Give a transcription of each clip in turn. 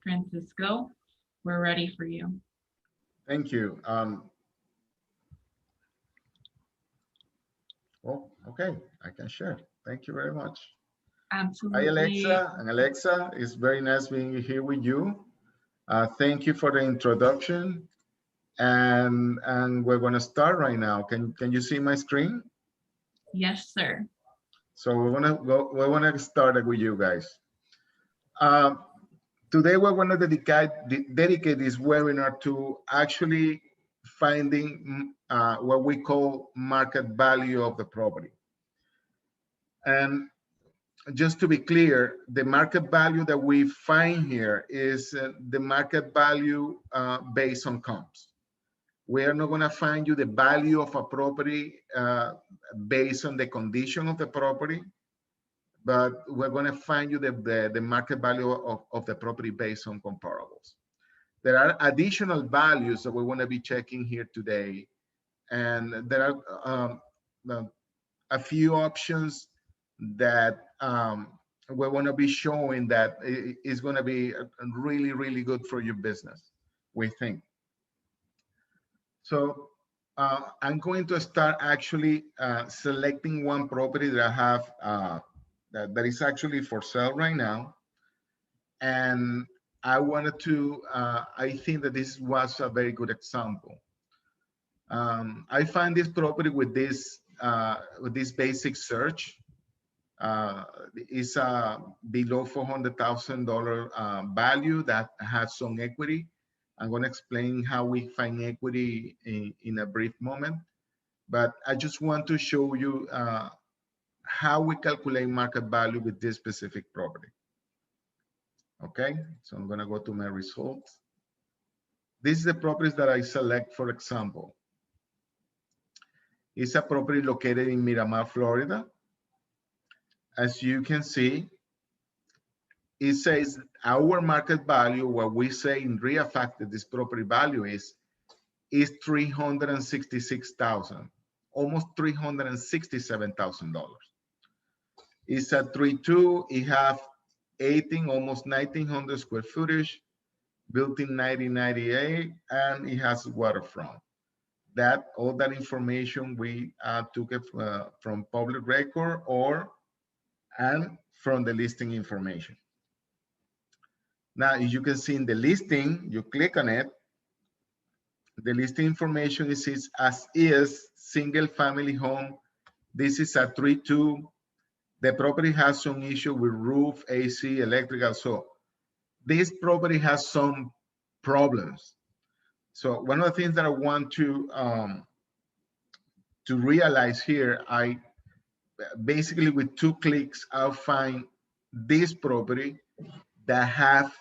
Francisco, we're ready for you. Thank you. Oh, okay, I can share. Thank you very much. Hi, Absolutely. Alexa. And Alexa, it's very nice being here with you. Thank you for the introduction. And we're going to start right now. Can you see my screen? Yes, sir. So we want to start with you guys. Today we're going to dedicate this webinar to actually finding what we call market value of the property. And just to be clear, the market value that we find here is the market value based on comps. We are not going to find you the value of a property based on the condition of the property, but we're going to find you the market value of the property based on comparables. There are additional values that we want to be checking here today, and there are a few options that we want to be showing that is going to be really, really good for your business, we think. So I'm going to start actually selecting one property that I have that is actually for sale right now. And I wanted to, I think that this was a very good example. I find this property with this basic search. It's a below $400,000 value that has some equity. I'm going to explain how we find equity in a brief moment, but I just want to show you how we calculate market value with this specific property. Okay, so I'm going to go to my results. This is the properties that I select, for example. It's a property located in Miramar, Florida. As you can see, it says our market value, what we say in ReiFax that this property value is 366,000, almost $367,000. It's a 3.2. It have 18, almost 1,900 square footage, built in 1998, and it has waterfront. That all that information we took it from public record and from the listing information. Now, as you can see in the listing, you click on it. The listing information is as is, single family home. This is a 3.2. The property has some issue with roof, AC, electrical. So this property has some problems. So one of the things that I want to realize here, I basically with 2 clicks, I'll find this property that have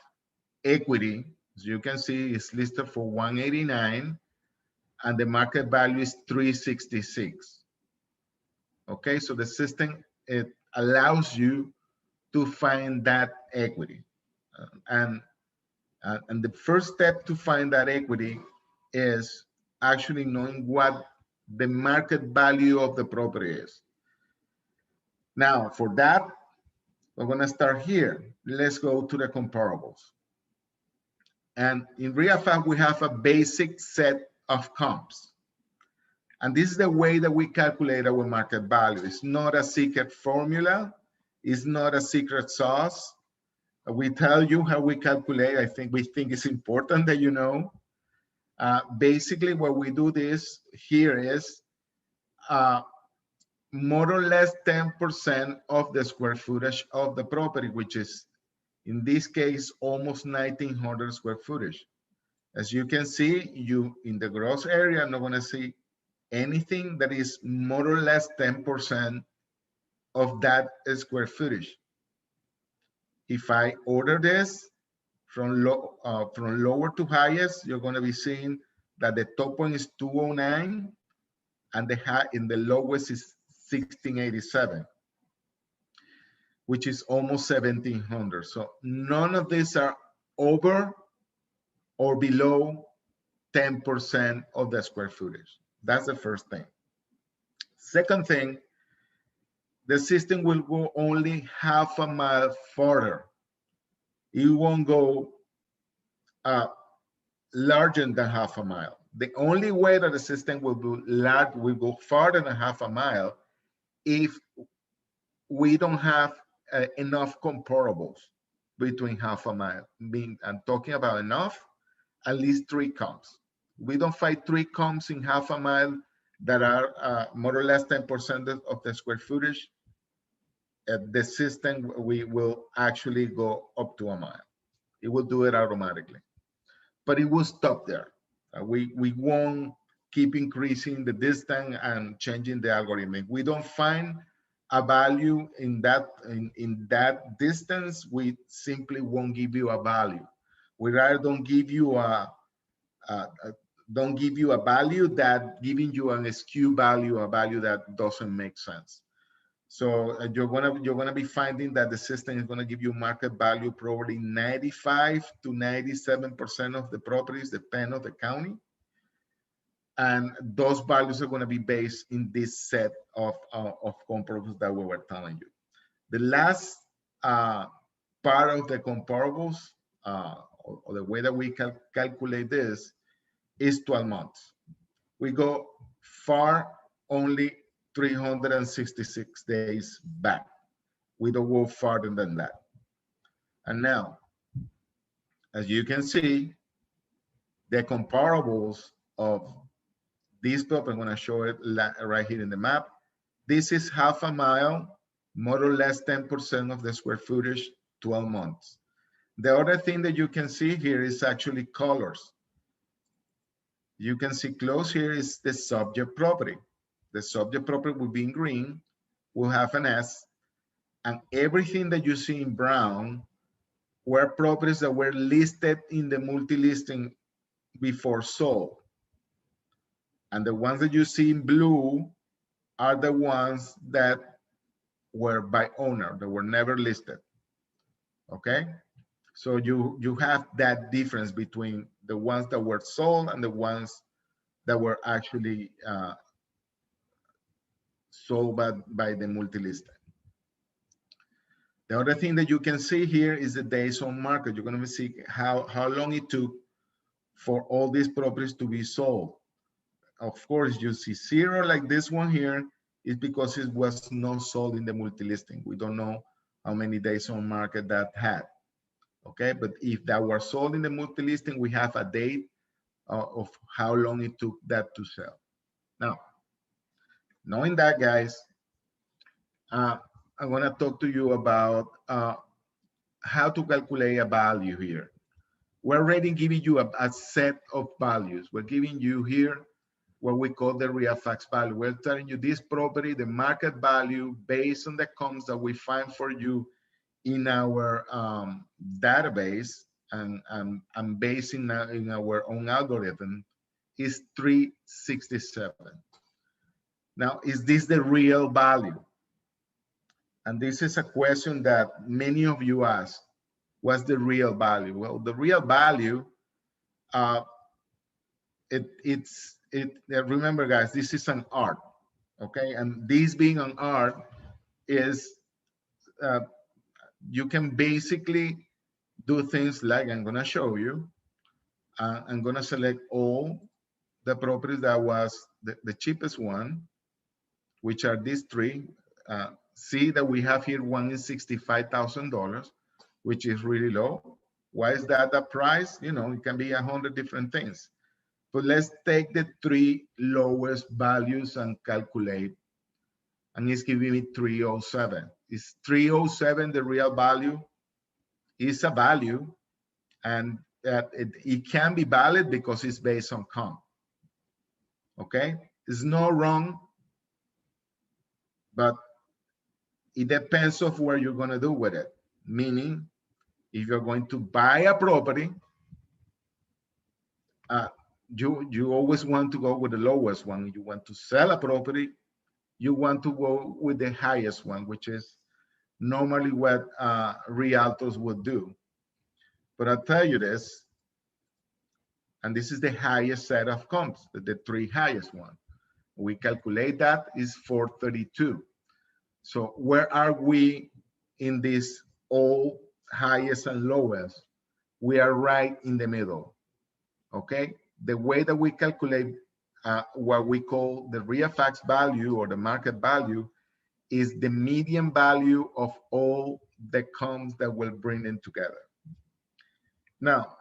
equity. As you can see, it's listed for 189 and the market value is 366. Okay, so the system, it allows you to find that equity. And the first step to find that equity is actually knowing what the market value of the property is. Now, for that, we're going to start here. Let's go to the comparables. And in ReiFax, we have a basic set of comps. And this is the way that we calculate our market value. It's not a secret formula. It's not a secret sauce. We tell you how we calculate. We think it's important that you know. Basically, what we do this here is more or less 10% of the square footage of the property, which is in this case almost 1,900 square footage. As you can see, you in the gross area are not going to see anything that is more or less 10% of that square footage. If I order this from lower to highest, you're going to be seeing that the top one is 209 and the high in the lowest is 1687, which is almost 1,700. So none of these are over or below 10% of the square footage. That's the first thing. Second thing, the system will go only half a mile further. It won't go larger than half a mile. The only way that the system will go farther than half a mile if we don't have enough comparables between half a mile. I'm talking about enough, at least 3 comps. We don't find 3 comps in half a mile that are more or less 10% of the square footage. The system, we will actually go up to a mile. It will do it automatically, but it will stop there. We won't keep increasing the distance and changing the algorithm. If we don't find a value in that distance, we simply won't give you a value. We rather don't give you a value that giving you an skew value, a value that doesn't make sense. So you're gonna be finding that the system is gonna give you market value probably 95 to 97% of the properties, depending on the county. And those values are gonna be based in this set of comparables that we were telling you. The last part of the comparables, or the way that we calculate this, is 12 months. We go far only 366 days back. We don't go farther than that. And now, as you can see, the comparables of this property, I'm going to show it right here in the map. This is half a mile, more or less 10% of the square footage, 12 months. The other thing that you can see here is actually colors. You can see close here is the subject property. The subject property will be in green, will have an S, and everything that you see in brown were properties that were listed in the multi-listing before sold. And the ones that you see in blue are the ones that were by owner, that were never listed, okay? So you have that difference between the ones that were sold and the ones that were actually sold by the multi-listing. The other thing that you can see here is the days on market. You're going to see how long it took for all these properties to be sold. Of course, you see 0 like this one here is because it was not sold in the multi-listing. We don't know how many days on market that had. Okay, but if that were sold in the multi-listing, we have a date of how long it took that to sell. Now, knowing that, guys, I'm going to talk to you about how to calculate a value here. We're already giving you a set of values. We're giving you here what we call the ReiFax value. We're telling you this property, the market value based on the comps that we find for you in our database and based in our own algorithm is 367. Now, is this the real value? And this is a question that many of you ask. What's the real value? Well, the real value, remember guys, this is an art, okay? And this being an art is, you can basically do things like I'm gonna show you. I'm gonna select all the properties that was the cheapest one, which are these 3. See that we have here one is $65,000, which is really low. Why is that the price? You know, it can be 100 different things. But let's take the 3 lowest values and calculate. And it's giving me 307. Is 307 the real value? It's a value, and it can be valid because it's based on comp. Okay, it's not wrong, but it depends of what you're going to do with it. Meaning, if you're going to buy a property, you always want to go with the lowest one. You want to sell a property, you want to go with the highest one, which is normally what realtors would do. But I'll tell you this, and this is the highest set of comps, the 3 highest one. We calculate that is 432. So where are we in this all highest and lowest? we are right in the middle, okay? The way that we calculate what we call the ReiFax value or the market value is the median value of all the comps that will bring them together. Now,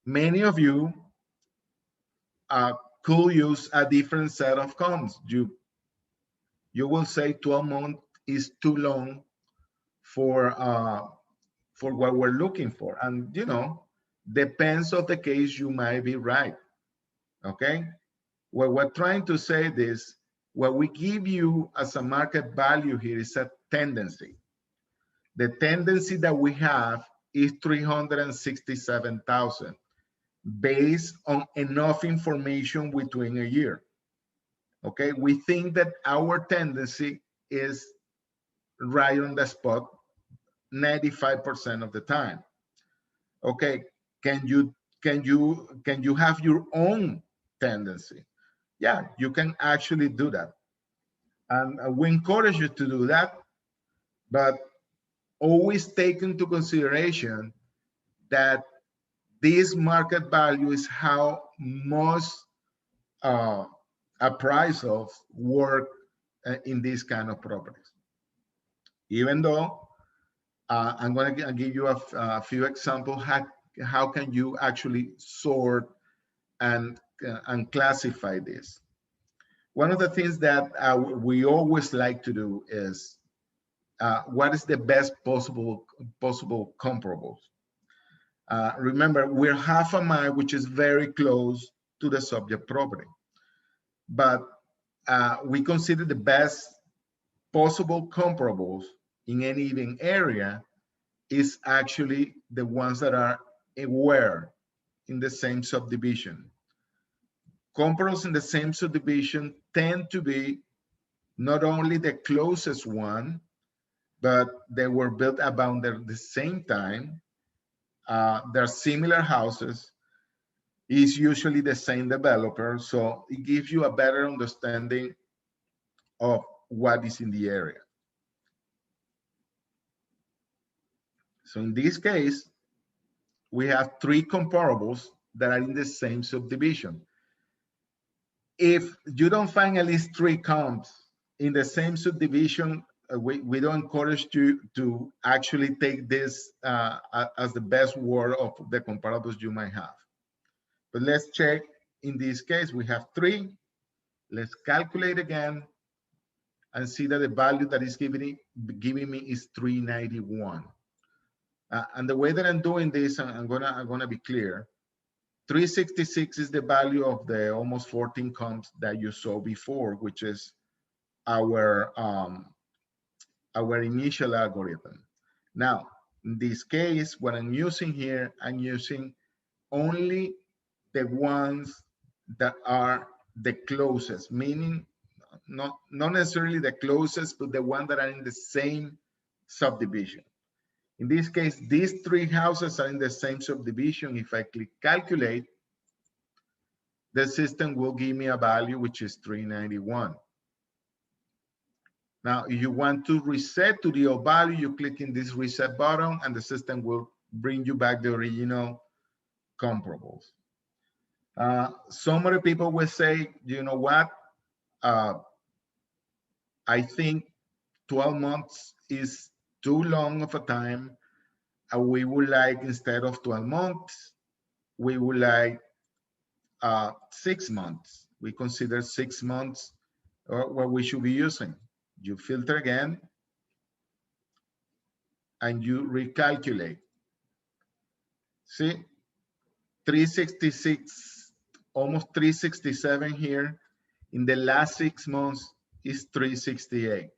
many of you could use a different set of comps. You will say 12 months is too long for what we're looking for. And, you know, depends of the case, you might be right, okay? What we're trying to say is, what we give you as a market value here is a tendency. The tendency that we have is 367,000 based on enough information between a year. Okay, we think that our tendency is right on the spot 95% of the time. Okay, can you have your own tendency? Yeah, you can actually do that. And we encourage you to do that, but always take into consideration that this market value is how most appraisals work in these kind of properties. Even though I'm going to give you a few examples how can you actually sort and classify this. One of the things that we always like to do is what is the best possible comparables. Remember, we're half a mile, which is very close to the subject property, but we consider the best possible comparables in any given area is actually the ones that are aware in the same subdivision. Comparables in the same subdivision tend to be not only the closest one, but they were built about the same time. They're similar houses. It's usually the same developer, so it gives you a better understanding of what is in the area. So in this case, we have three comparables that are in the same subdivision. If you don't find at least three comps in the same subdivision, we don't encourage you to actually take this as the best word of the comparables you might have. But let's check. In this case, we have three. Let's calculate again and see that the value that is giving me is 391. And the way that I'm doing this, I'm gonna be clear. 366 is the value of the almost 14 comps that you saw before, which is our initial algorithm. Now, in this case, what I'm using here, I'm using only the ones that are the closest, meaning not necessarily the closest, but the ones that are in the same subdivision. In this case, these three houses are in the same subdivision. If I click calculate, the system will give me a value which is 391. Now, if you want to reset to the old value, you click in this reset button and the system will bring you back the original comparables. Some other people will say, you know what? I think 12 months is too long of a time. We would like, instead of 12 months, we would like 6 months. We consider 6 months what we should be using. You filter again and you recalculate. See, 366, almost 367 here. In the last 6 months is 368.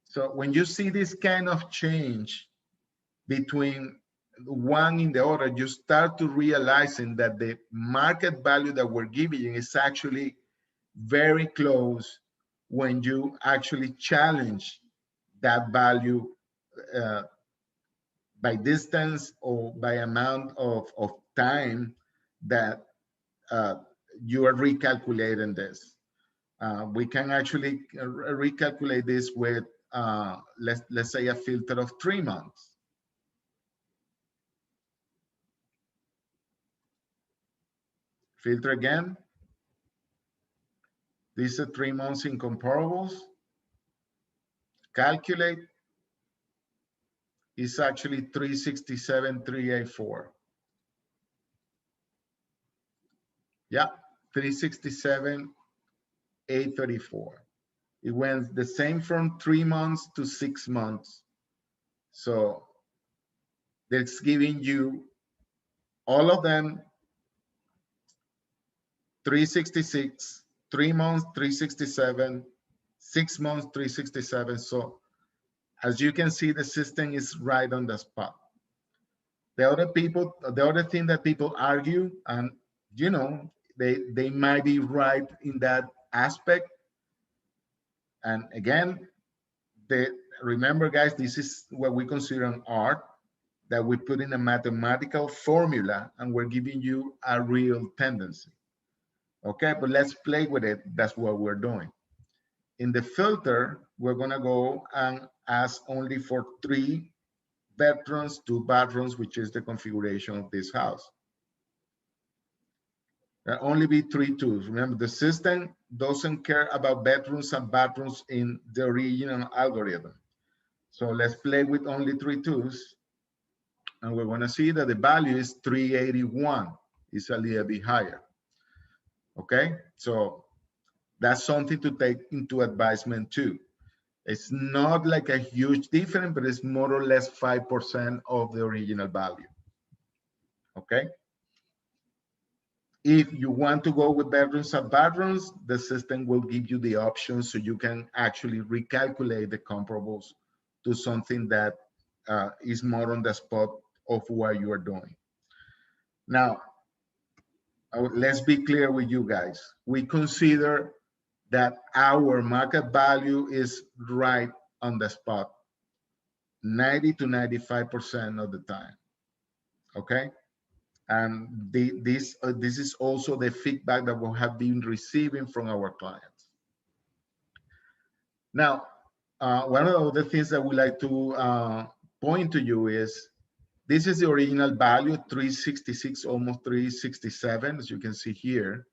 So when you see this kind of change between one in the other, you start to realizing that the market value that we're giving you is actually very close when you actually challenge that value by distance or by amount of time that you are recalculating this. We can actually recalculate this with, let's say, a filter of 3 months. Filter again. This is 3 months in comparables. Calculate. It's actually 367,384. Yeah, 367,834. It went the same from 3 months to 6 months. So that's giving you all of them 366, 3 months 367, 6 months 367. So as you can see, the system is right on the spot. The other thing that people argue, and you know, they might be right in that aspect. And again, remember guys, this is what we consider an art, that we put in a mathematical formula and we're giving you a real tendency. Okay, but let's play with it. That's what we're doing. In the filter, we're gonna go and ask only for 3 bedrooms, 2 bathrooms, which is the configuration of this house. There'll only be 3 twos. Remember, the system doesn't care about bedrooms and bathrooms in the original algorithm. So let's play with only 3 twos. And we're gonna see that the value is 381. It's a little bit higher. Okay, so that's something to take into advisement too. It's not like a huge difference, but it's more or less 5% of the original value. Okay. If you want to go with bedrooms and bathrooms, the system will give you the option so you can actually recalculate the comparables to something that is more on the spot of what you are doing. Now, let's be clear with you guys. We consider that our market value is right on the spot 90 to 95% of the time. Okay. And this is also the feedback that we have been receiving from our clients. Now, one of the things that we like to point to you is this is the original value, 366, almost 367, as you can see here.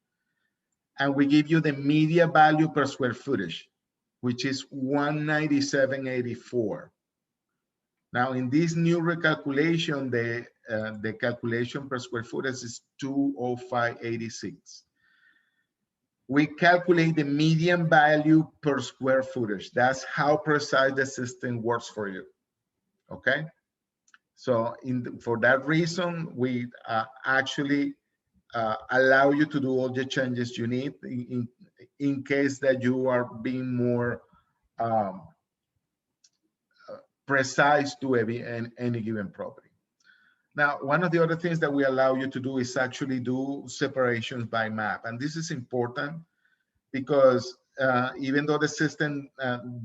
And we give you the media value per square footage, which is 197.84. Now, in this new recalculation, the calculation per square footage is 205.86. We calculate the median value per square footage. That's how precise the system works for you. Okay. So for that reason, we actually allow you to do all the changes you need in case that you are being more precise to any given property. Now, one of the other things that we allow you to do is actually do separations by map. And this is important because even though the system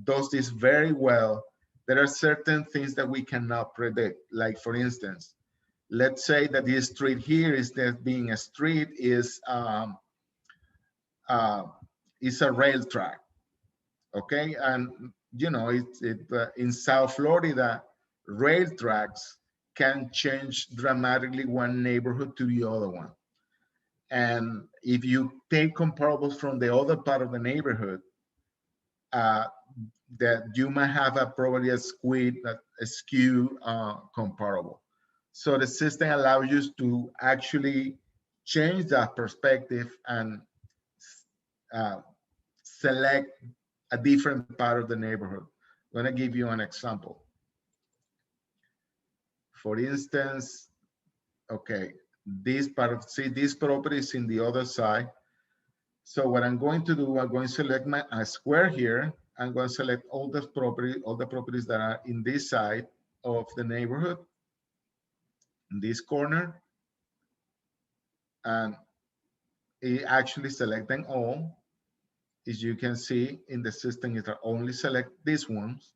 does this very well, there are certain things that we cannot predict. Like for instance, let's say that this street here, instead of being a street, is a rail track. Okay, and you know, in South Florida, rail tracks can change dramatically one neighborhood to the other one. And if you take comparables from the other part of the neighborhood, that you might have probably a skew comparable. So the system allows you to actually change that perspective and select a different part of the neighborhood. I'm gonna give you an example. For instance, okay, this property is in the other side. So what I'm going to do, I'm going to select a square here. I'm going to select all the properties that are in this side of the neighborhood, in this corner, and it actually select them all. As you can see in the system, it only select these ones.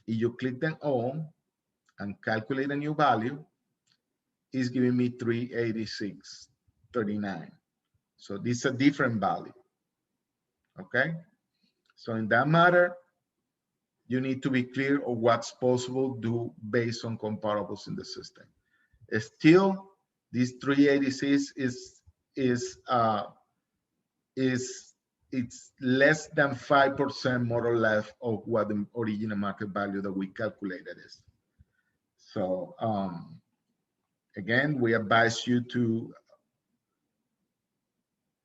If you click them all and calculate a new value, it's giving me 386.39. So this is a different value. Okay. So in that matter, you need to be clear of what's possible to do based on comparables in the system. Still, This 386 is it's less than 5% more or less of what the original market value that we calculated is. So again, we advise you to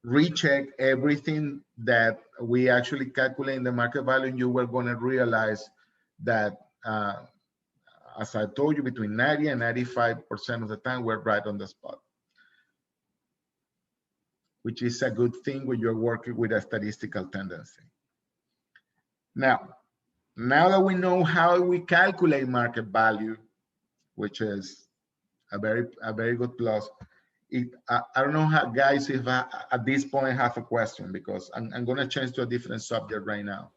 recheck everything that we actually calculate in the market value, and you were going to realize that, as I told you, between 90 and 95% of the time, we're right on the spot, which is a good thing when you're working with a statistical tendency. Now that we know how we calculate market value, which is a very good plus, I don't know how, guys, if I, at this point, have a question, because I'm going to change to a different subject right now.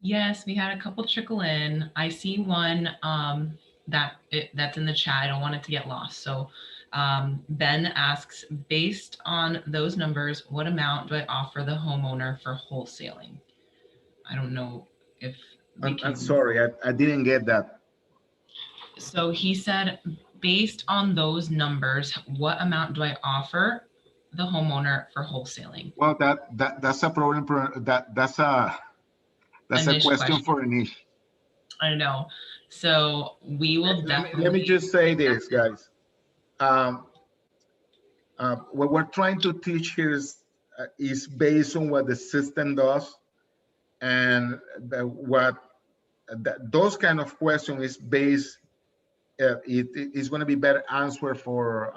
Yes, we had a couple trickle in. I see one that's in the chat. I don't want it to get lost. So Ben asks, based on those numbers, what amount do I offer the homeowner for wholesaling? I don't know if we can... I'm sorry, I didn't get that. So he said, based on those numbers, what amount do I offer the homeowner for wholesaling? Well, that's a problem. That's a question for Anish. I know. So we will definitely... Let me just say this, guys. What we're trying to teach here is based on what the system does, and those kind of questions is based. It is going to be better answer for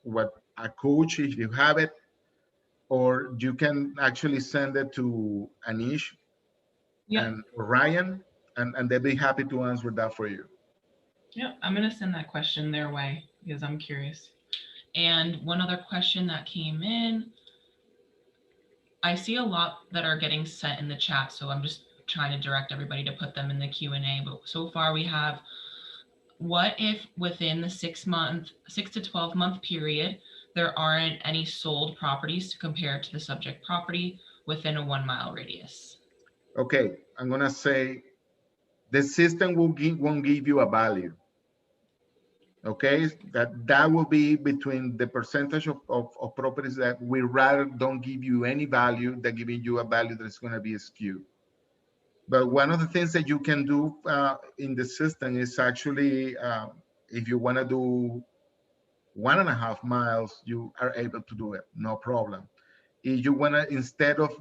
what a coach, if you have it, or you can actually send it to Anish and Ryan, and they'll be happy to answer that for you. Yeah, I'm going to send that question their way because I'm curious. And one other question that came in, I see a lot that are getting sent in the chat, so I'm just trying to direct everybody to put them in the Q&A. But so far we have, what if within the 6 to 12 month period, there aren't any sold properties to compare to the subject property within a 1 mile radius? Okay, I'm gonna say the system won't give you a value. Okay, that will be between the percentage of properties that we rather don't give you any value than giving you a value that's going to be skewed. But one of the things that you can do in the system is actually, if you want to do 1.5 miles, you are able to do it, no problem. If you want to, instead of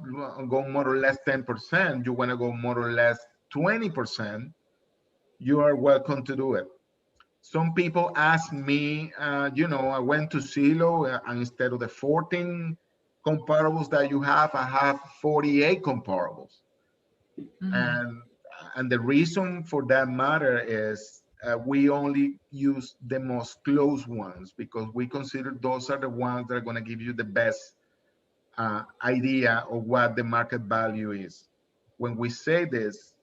going more or less 10%, you want to go more or less 20%, you are welcome to do it. Some people ask me, I went to Zillow, and instead of the 14 comparables that you have, I have 48 comparables. Mm-hmm. And the reason for that matter is we only use the most close ones, because we consider those are the ones that are going to give you the best idea of what the market value is. When we say this,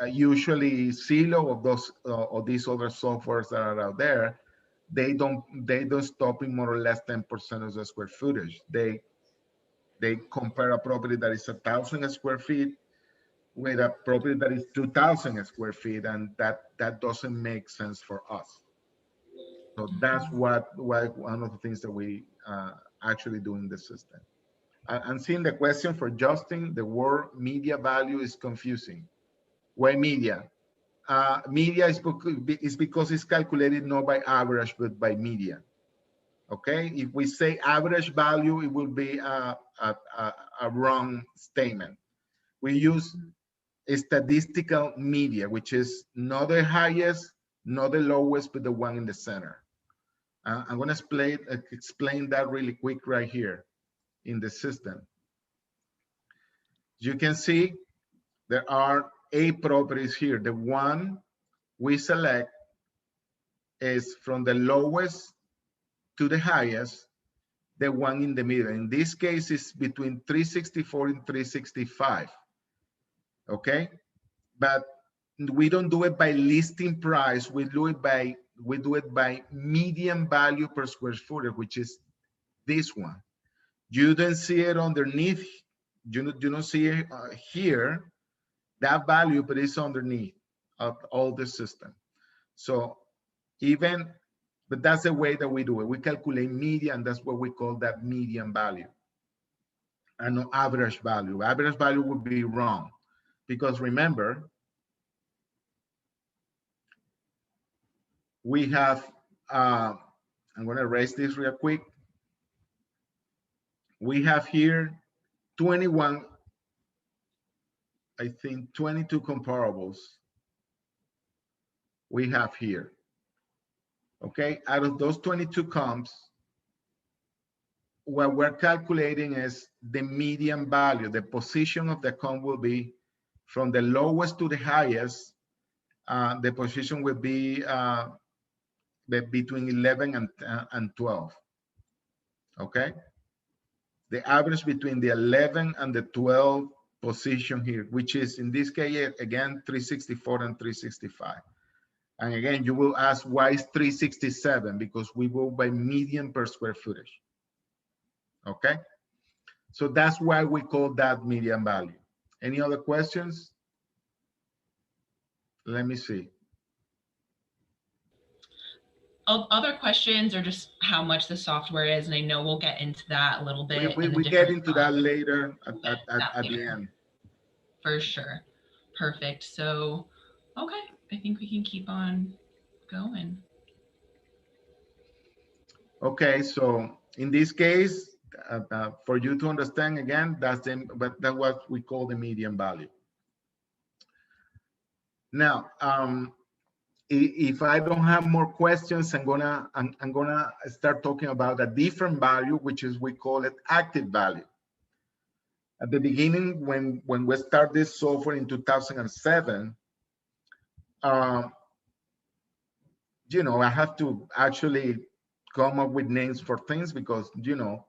usually Zillow of these other softwares that are out there, they don't stop in more or less 10% of the square footage. They compare a property that is 1,000 square feet with a property that is 2,000 square feet, and that doesn't make sense for us. So that's why one of the things that we actually do in the system. I'm seeing the question for Justin. The word media value is confusing. Why media? Media is because it's calculated not by average, but by media. Okay, if we say average value, it will be a wrong statement. We use a statistical media, which is not the highest, not the lowest, but the one in the center. I'm going to explain that really quick right here in the system. You can see there are 8 properties here. The one we select is from the lowest to the highest, the one in the middle. In this case, it's between 364 and 365. Okay, but we don't do it by listing price. We do it by median value per square footage, which is this one. You don't see it underneath. You don't see it here, that value, but it's underneath of all the system. So even But that's the way that we do it. We calculate median. That's what we call that median value, and no average value. Average value would be wrong, because remember, we have, I'm going to erase this real quick. We have here 21, I think 22 comparables we have here. Okay, out of those 22 comps, what we're calculating is the median value. The position of the comp will be from the lowest to the highest. The position will be between 11 and 12. Okay, the average between the 11 and the 12 position here, which is in this case, again, 364 and 365. And again, you will ask, why is 367? Because we go by median per square footage. Okay, so that's why we call that median value. Any other questions? Let me see. Other questions are just how much the software is, and I know we'll get into that a little bit. We get into that later at the end. For sure. Perfect. So, okay, I think we can keep on going. Okay, so in this case, for you to understand again, that's what we call the median value. Now, if I don't have more questions, I'm gonna start talking about a different value, which is, we call it active value. At the beginning, when we started this software in 2007, you know, I have to actually come up with names for things, because, you know,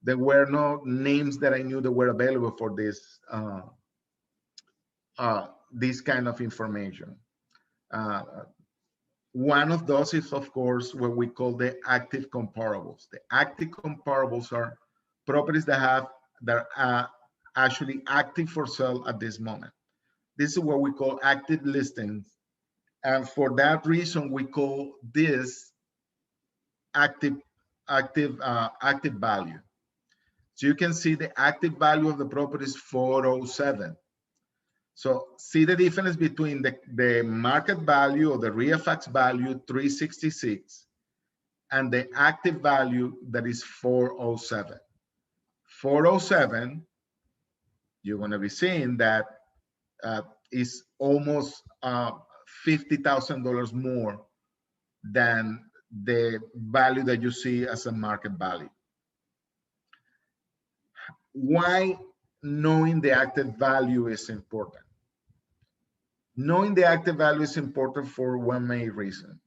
there were no names that I knew that were available for this kind of information. One of those is, of course, what we call the active comparables. The active comparables are properties that are actually active for sale at this moment. This is what we call active listings. And for that reason, we call this active value. So you can see the active value of the property is 407. So see the difference between the market value or the ReiFax value 366 and the active value that is 407. 407, you're going to be seeing that is almost $50,000 more than the value that you see as a market value. Why knowing the active value is important? Knowing the active value is important for one main reason.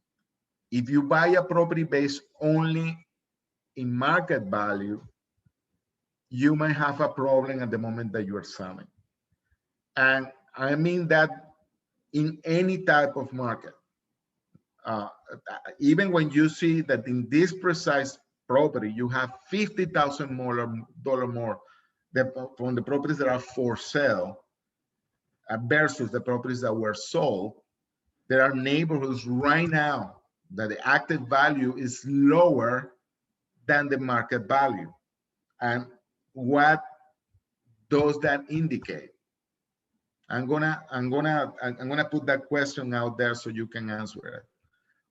If you buy a property based only in market value, you might have a problem at the moment that you are selling. And I mean that in any type of market. Even when you see that in this precise property, you have $50,000 more from the properties that are for sale versus the properties that were sold, there are neighborhoods right now that the active value is lower than the market value. And what does that indicate? I'm gonna put that question out there so you can answer it.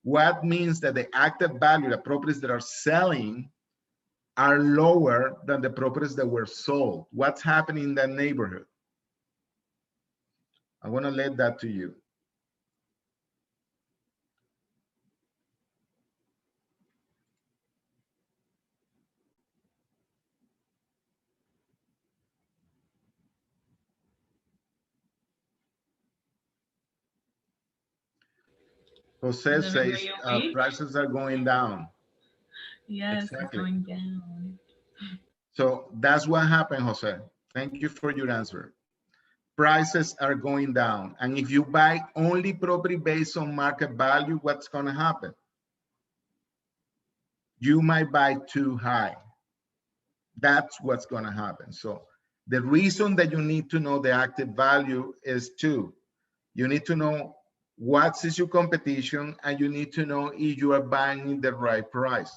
What means that the active value, the properties that are selling, are lower than the properties that were sold? What's happening in that neighborhood? I want to let that to you. Jose says prices are going down. Yes, exactly. It's going down. So that's what happened, Jose. Thank you for your answer. Prices are going down. And if you buy only property based on market value, what's going to happen? You might buy too high. That's what's going to happen. So the reason that you need to know the active value is two. You need to know what is your competition, and you need to know if you are buying in the right price.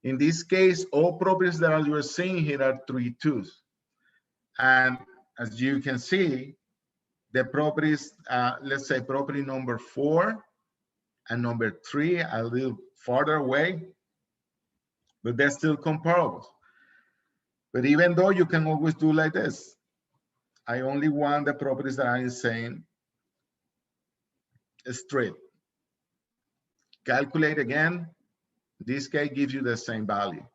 In this case, all properties that you are seeing here are 3.2s. And as you can see, the properties, let's say property number 4 and number 3 are a little farther away, but they're still comparable. But even though you can always do like this, I only want the properties that I'm saying straight. Calculate again. This case gives you the same value.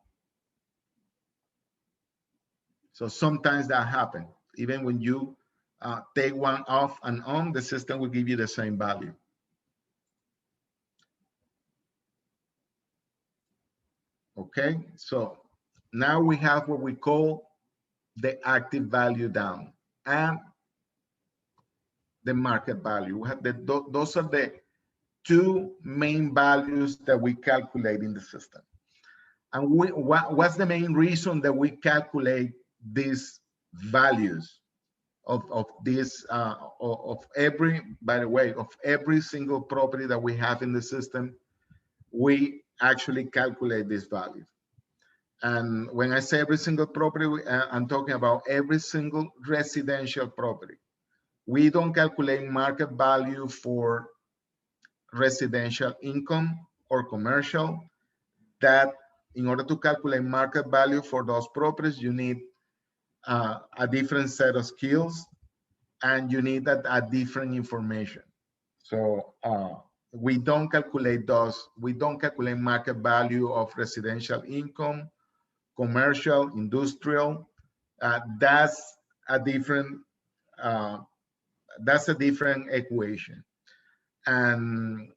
So sometimes that happens. Even when you take one off and on, the system will give you the same value. Okay, so now we have what we call the active value down and the market value. We have those are the two main values that we calculate in the system. And what's the main reason that we calculate these values of this of every, by the way, of every single property that we have in the system? We actually calculate these values. And when I say every single property, I'm talking about every single residential property. We don't calculate market value for residential income or commercial. That in order to calculate market value for those properties, you need a different set of skills, and you need a different information. So we don't calculate those. We don't calculate market value of residential income, commercial, industrial. That's a different equation. And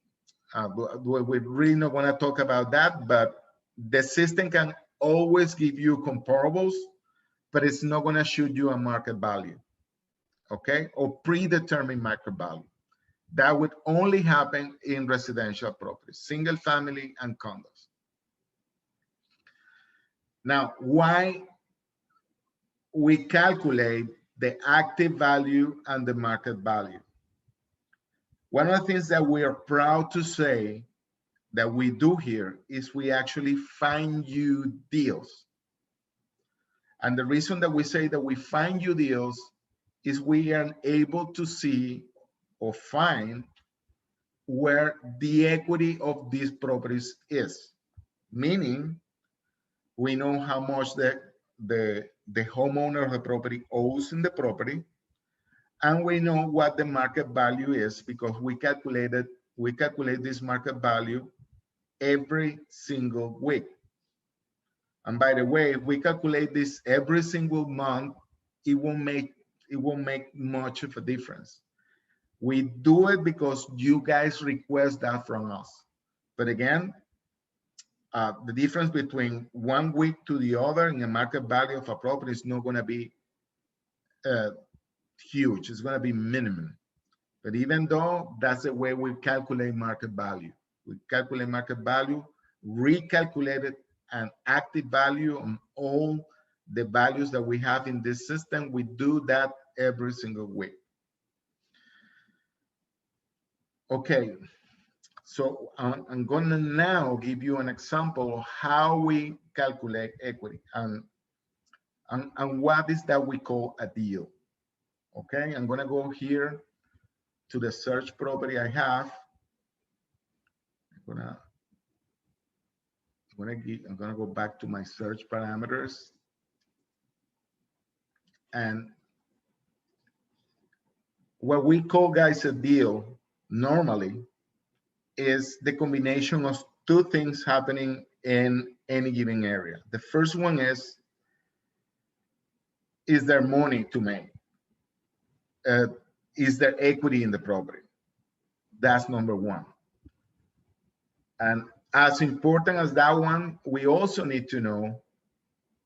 we really not want to talk about that, but the system can always give you comparables, but it's not going to shoot you a market value, okay, or predetermined market value. That would only happen in residential properties, single family and condos. Now, why we calculate the active value and the market value? One of the things that we are proud to say that we do here is we actually find you deals. And the reason that we say that we find you deals is we are able to see or find where the equity of these properties is. Meaning, we know how much the homeowner of the property owes in the property, and we know what the market value is because we calculate this market value every single week. And by the way, if we calculate this every single month, it won't make much of a difference. We do it because you guys request that from us. But again, the difference between 1 week to the other in the market value of a property is not going to be huge. It's going to be minimum. But even though that's the way we calculate market value, we calculate market value, recalculate it, and active value on all the values that we have in this system. We do that every single week. Okay, so I'm going to now give you an example of how we calculate equity and what is that we call a deal. Okay, I'm going to go here to the search property I have. I'm going to go back to my search parameters. And what we call, guys, a deal normally is the combination of two things happening in any given area. The first one is there money to make? Is there equity in the property? That's number one. And as important as that one, we also need to know,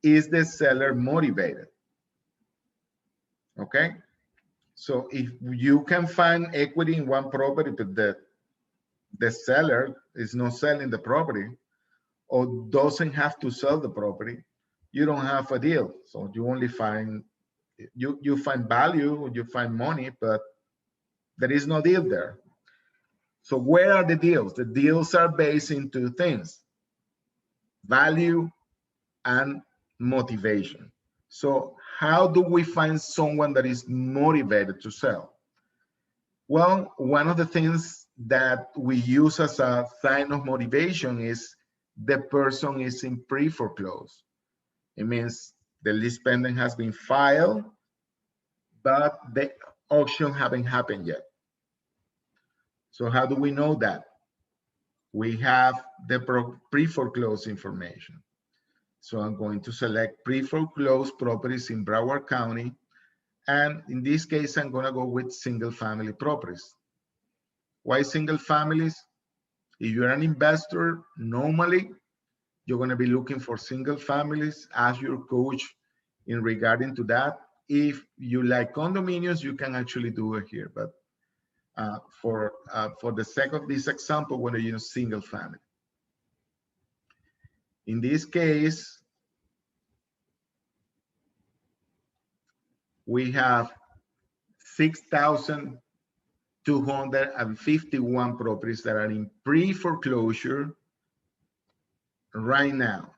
is the seller motivated? Okay, so if you can find equity in one property, but the seller is not selling the property or doesn't have to sell the property, you don't have a deal. So you only find, you find value, you find money, but There is no deal there. So where are the deals? The deals are based in two things: value and motivation. So how do we find someone that is motivated to sell? Well, one of the things that we use as a sign of motivation is the person is in pre-foreclose. It means the lease pending has been filed, but the auction haven't happened yet. So how do we know that? We have the pre-foreclose information. So I'm going to select pre-foreclosed properties in Broward County. And in this case, I'm going to go with single family properties. Why single families? If you're an investor, normally you're going to be looking for single families. Ask your coach in regarding to that. If you like condominiums, you can actually do it here. But for the sake of this example, we're going to use single family. In this case, we have 6,251 properties that are in pre-foreclosure right now.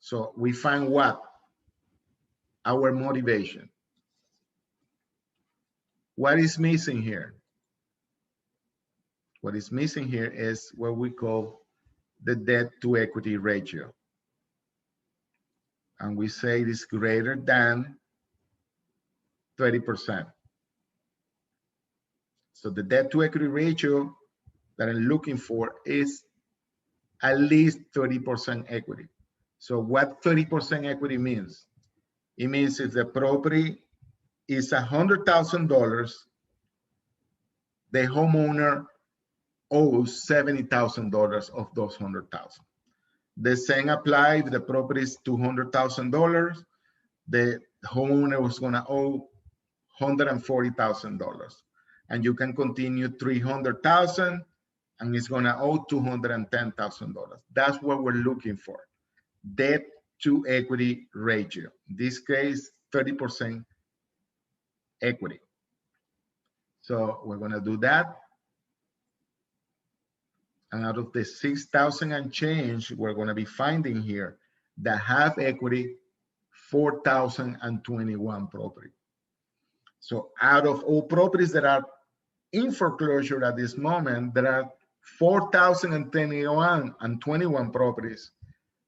So we find what? Our motivation. What is missing here? What is missing here is what we call the debt to equity ratio. And we say it is greater than 30%. So the debt to equity ratio that I'm looking for is at least 30% equity. So what 30% equity means? It means if the property is $100,000, the homeowner owes $70,000 of those 100,000. The same applies if the property is $200,000, the homeowner was going to owe $140,000, and you can continue 300,000, and it's going to owe $210,000. That's what we're looking for: debt to equity ratio. In this case, 30% equity. So we're going to do that. And out of the 6,000 and change, we're going to be finding here that have equity, 4,021 properties. So out of all properties that are in foreclosure at this moment, there are 4,021 properties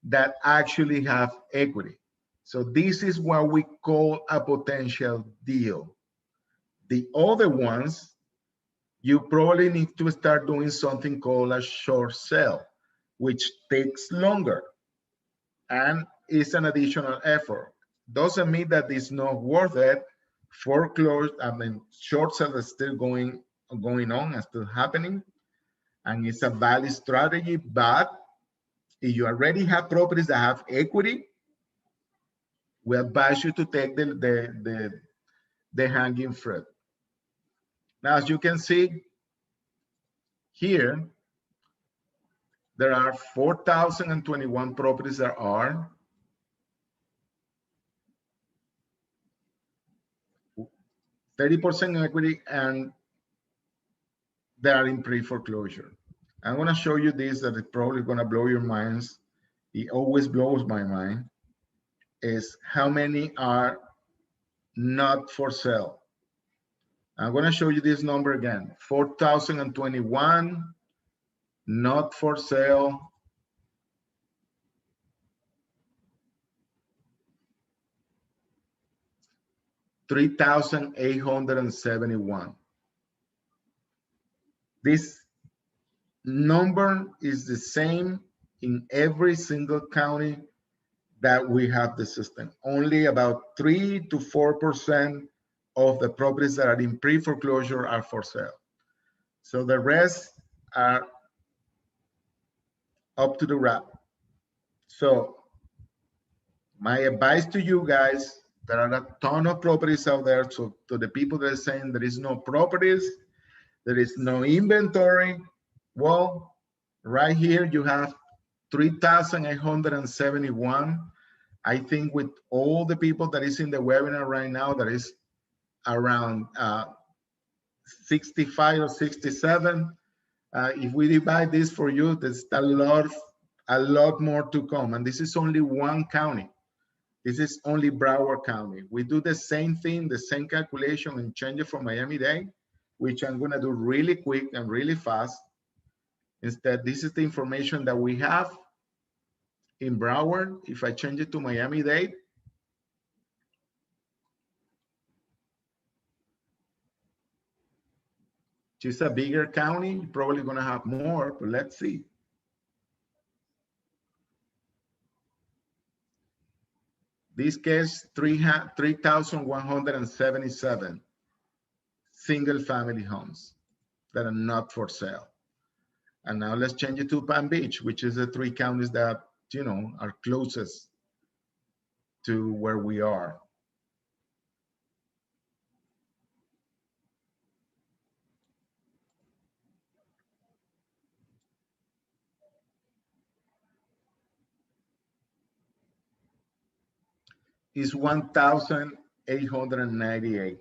that actually have equity. So this is what we call a potential deal. The other ones, you probably need to start doing something called a short sale, which takes longer and is an additional effort. Doesn't mean that it's not worth it. Foreclosure, short sale is still going on and still happening, and it's a valid strategy. But if you already have properties that have equity, we advise you to take the hanging fruit. Now, as you can see here, there are 4,021 properties that are 30% equity, and they are in pre-foreclosure. I'm going to show you this that is probably going to blow your minds. It always blows my mind, is how many are not for sale. I'm going to show you this number again: 4,021 not for sale, 3,871. This number is the same in every single county that we have the system. Only about 3 to 4% of the properties that are in pre-foreclosure are for sale. So the rest are up to the wrap. So my advice to you guys, there are a ton of properties out there. So to the people that are saying there is no properties, there is no inventory, well, right here you have 3,871. I think with all the people that is in the webinar right now, there is around 65 or 67. If we divide this for you, there's a lot more to come. And this is only one county. This is only Broward County. We do the same thing, the same calculation, and change it for Miami-Dade, which I'm gonna do really quick and really fast. Instead, this is the information that we have in Broward. If I change it to Miami-Dade, which is a bigger county, you're probably gonna have more, but let's see. This case, 3,177 single family homes that are not for sale. And now let's change it to Palm Beach, which is the 3 counties that, you know, are closest to where we are. Is 1,898.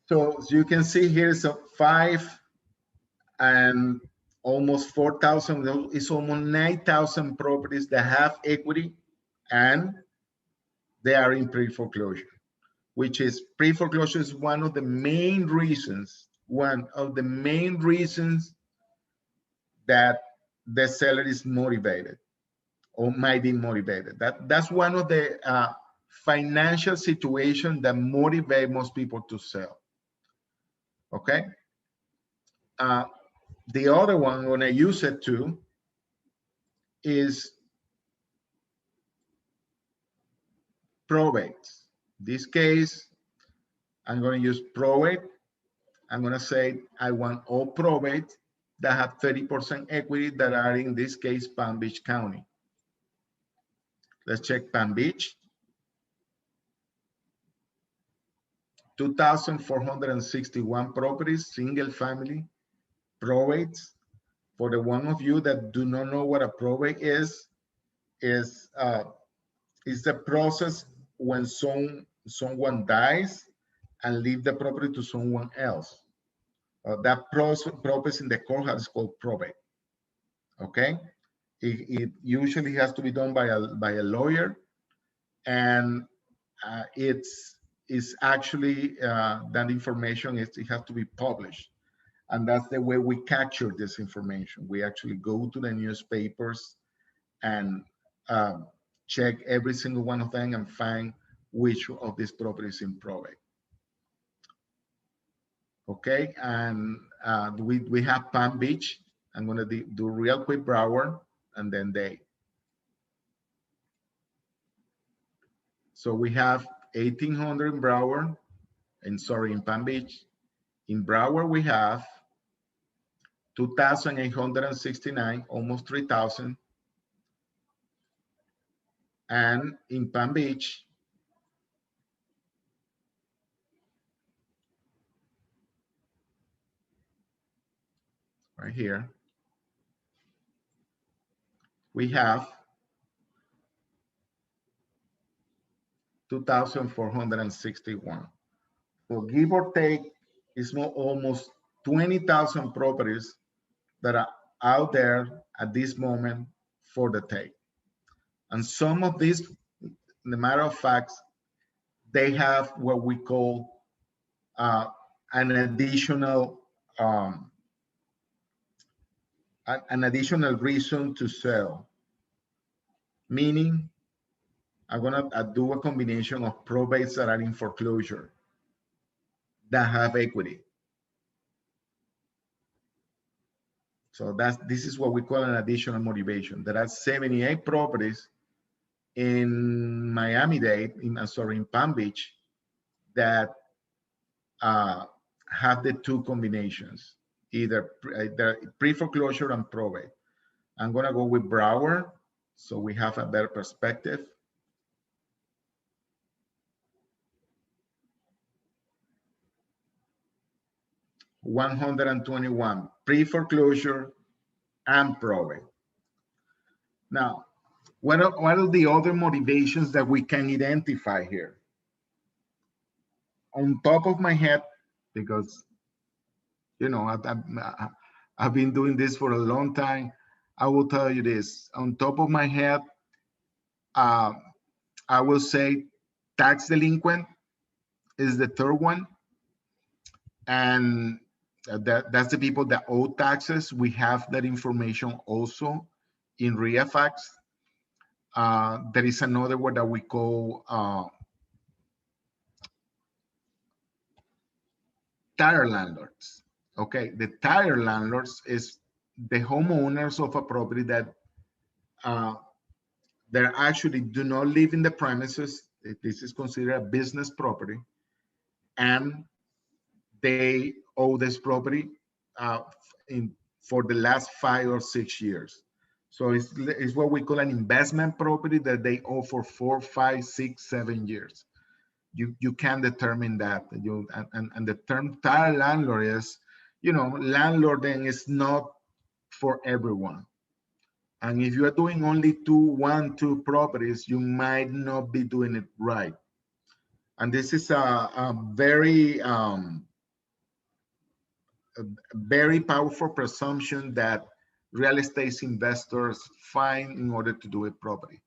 So as you can see here, it's a 5 and almost 4,000. It's almost 9,000 properties that have equity and they are in pre-foreclosure, which is pre-foreclosure is one of the main reasons that the seller is motivated or might be motivated. That's one of the financial situations that motivate most people to sell. Okay. The other one, when I use it too, is probates. In this case, I'm going to use probate. I'm going to say I want all probates that have 30% equity that are, in this case, Palm Beach County. Let's check Palm Beach. 2,461 properties, single family probates. For the one of you that do not know what a probate is the process when someone dies and leave the property to someone else. That process in the courthouse is called probate. Okay, it usually has to be done by a lawyer, and it's actually that information it has to be published, and that's the way we capture this information. We actually go to the newspapers and check every single one of them and find which of these properties in probate. Okay, and we have Palm Beach. I'm going to do real quick Broward and then Dade. So we have 1,800 in Broward, and sorry, in Palm Beach. In Broward, we have 2,869, almost 3,000. And in Palm Beach, right here, we have 2,461. So give or take, it's not almost 20,000 properties that are out there at this moment for the take. And some of these, in the matter of fact, they have what we call an additional reason to sell, meaning I'm gonna do a combination of probates that are in foreclosure that have equity. So this is what we call an additional motivation. There are 78 properties in Miami-Dade, in Palm Beach, that have the two combinations, either pre-foreclosure and probate. I'm gonna go with Broward, so we have a better perspective. $121 pre-foreclosure and probate. Now, what are the other motivations that we can identify here? On top of my head, because You know, I've been doing this for a long time. I will tell you this on top of my head. Uh, I will say tax delinquent is the third one, and that's the people that owe taxes. We have that information also in ReiFax. There is another word that we call tire landlords. Okay, the tire landlords is the homeowners of a property that uh, they actually do not live in the premises. This is considered a business property, and they owe this property uh, in for the last 5 or 6 years. So it's what we call an investment property that they owe for 4, 5, 6, 7 years. You can determine that. And the term tire landlord is, landlording is not for everyone. And if you are doing only two properties, you might not be doing it right. And this is a very powerful presumption that real estate investors find in order to do it properly.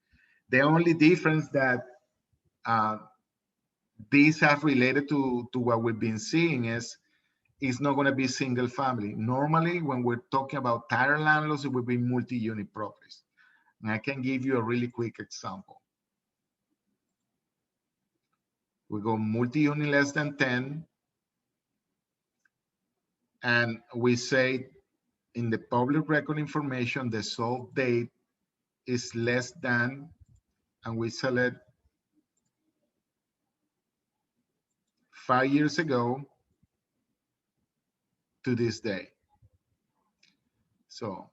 The only difference that uh, these have related to what we've been seeing is it's not going to be single family. Normally, when we're talking about tire landlords, it would be multi-unit properties. And I can give you a really quick example. We go multi-unit less than 10, and we say in the public record information, the sold date is less than, and we select 5 years ago to this day. So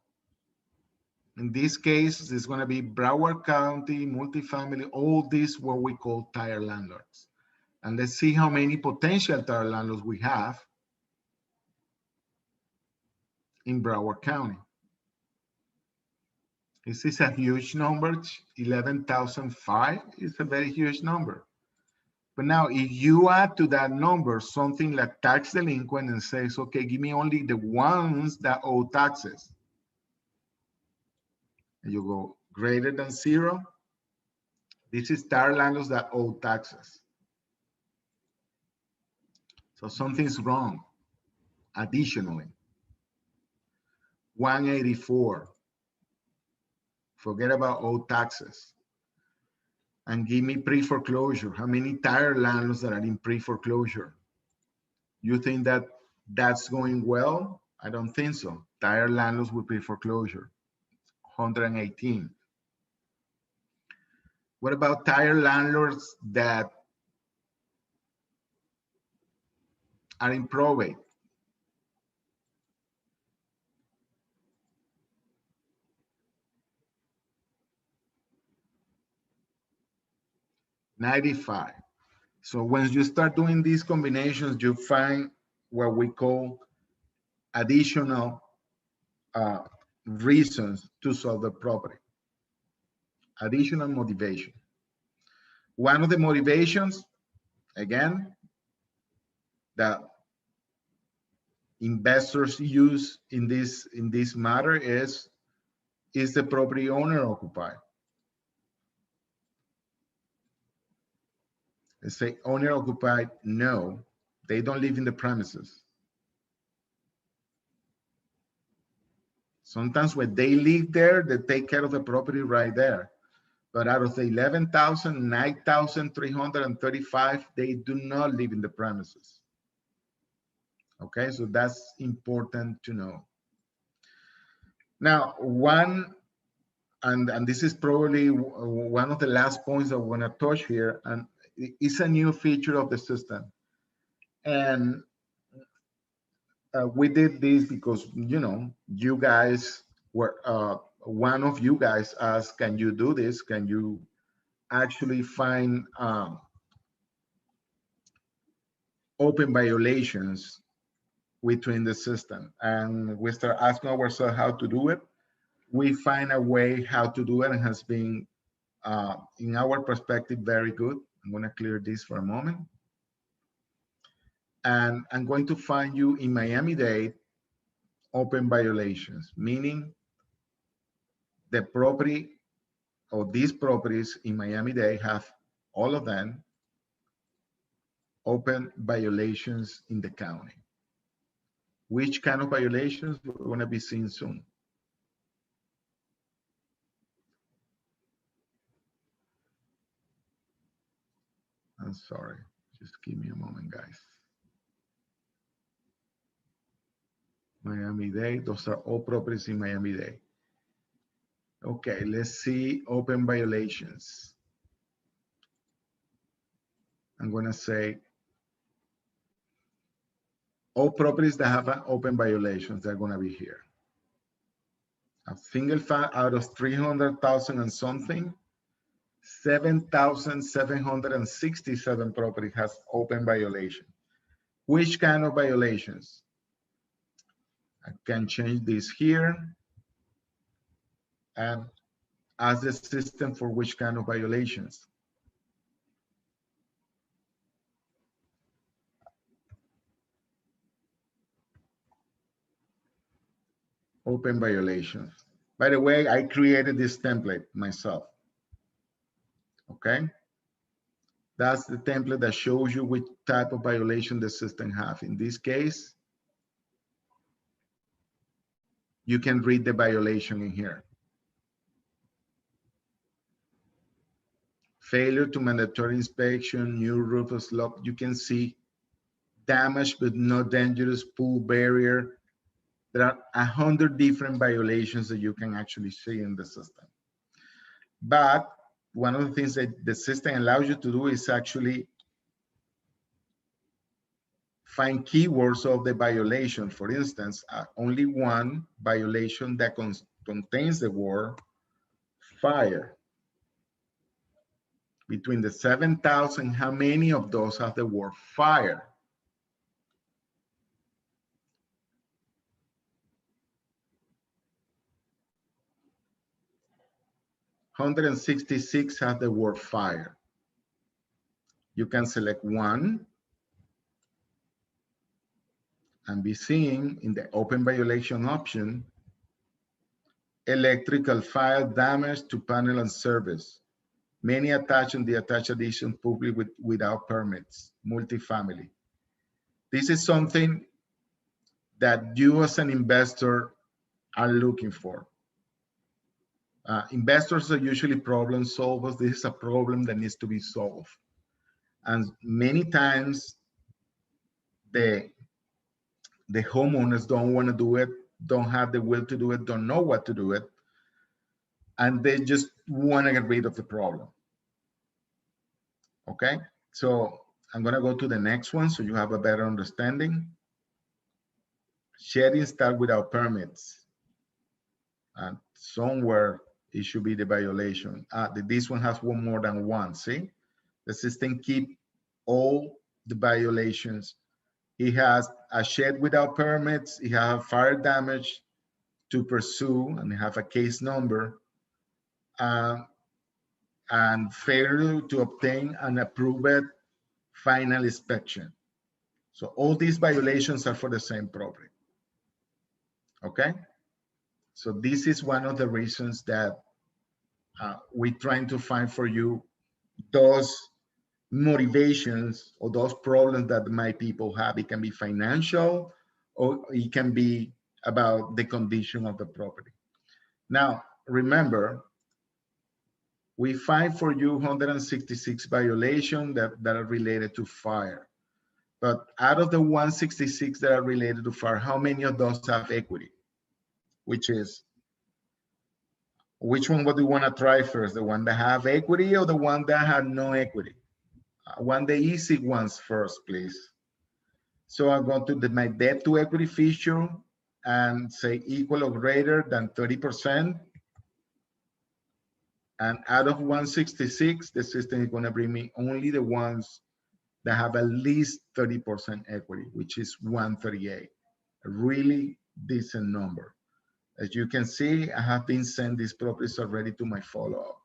in this case, it's going to be Broward County, multifamily, all these what we call tire landlords. And let's see how many potential tire landlords we have in Broward County. This is a huge number. 11,005 is a very huge number. But now if you add to that number something like tax delinquent and says, okay, give me only the ones that owe taxes. And you go greater than 0. This is tire landlords that owe taxes. So something's wrong. Additionally, 184. Forget about owed taxes. And give me pre-foreclosure. How many tire landlords that are in pre-foreclosure? You think that that's going well? I don't think so. Tire landlords with pre-foreclosure, 118. What about tire landlords that are in probate? $95. So when you start doing these combinations, you find what we call additional reasons to sell the property. Additional motivation. One of the motivations, again, that investors use in this matter is the property owner occupied? They say owner occupied. No, they don't live in the premises. Sometimes when they live there, they take care of the property right there. But out of the 11,000, 9,335, they do not live in the premises. Okay, so that's important to know. Now, and this is probably one of the last points I want to touch here, and it's a new feature of the system. And we did this because, you guys were, one of you guys asked, can you do this? Can you actually find open violations within the system? And we start asking ourselves how to do it. We find a way how to do it, and has been, in our perspective, very good. I'm going to clear this for a moment. And I'm going to find you in Miami-Dade open violations, meaning the property or these properties in Miami-Dade have all of them open violations in the county. Which kind of violations we're going to be seeing soon. I'm sorry, just give me a moment, guys. Miami-Dade, those are all properties in Miami-Dade. Okay, let's see open violations. I'm going to say all properties that have an open violations, they're going to be here. A single fact out of 300,000 and something, 7,767 property has open violation. Which kind of violations? I can change this here and ask the system for which kind of violations. Open violations. By the way, I created this template myself. Okay. That's the template that shows you which type of violation the system have. In this case, you can read the violation in here. Failure to mandatory inspection, new roof slope. You can see damage but not dangerous, pool barrier. There are 100 different violations that you can actually see in the system. But one of the things that the system allows you to do is actually find keywords of the violation. For instance, only one violation that contains the word fire. Between the 7,000, how many of those have the word fire? $166 have the word fire. You can select one and be seeing in the open violation option, electrical fire damage to panel and service. Many attached and the attached addition public without permits, multifamily. This is something that you as an investor are looking for. Investors are usually problem solvers. This is a problem that needs to be solved. And many times the homeowners don't want to do it, don't have the will to do it, don't know what to do it, and they just want to get rid of the problem. Okay, so I'm going to go to the next one so you have a better understanding. Shedding start without permits. And somewhere it should be the violation. This one has one more than one, see? The system keep all the violations. It has a shed without permits, it has fire damage to pursue, and it have a case number, and failure to obtain an approved final inspection. So all these violations are for the same property. Okay? So this is one of the reasons that we're trying to find for you those motivations or those problems that my people have. It can be financial or it can be about the condition of the property. Now, remember, we find for you 166 violations that are related to fire. But out of the 166 that are related to fire, how many of those have equity? Which one would you want to try first? The one that have equity or the one that had no equity? The easy ones first, please. So I'm going to my debt to equity feature and say equal or greater than 30%. And out of 166, the system is going to bring me only the ones that have at least 30% equity, which is 138. A really decent number. As you can see, I have been sent these properties already to my follow-up.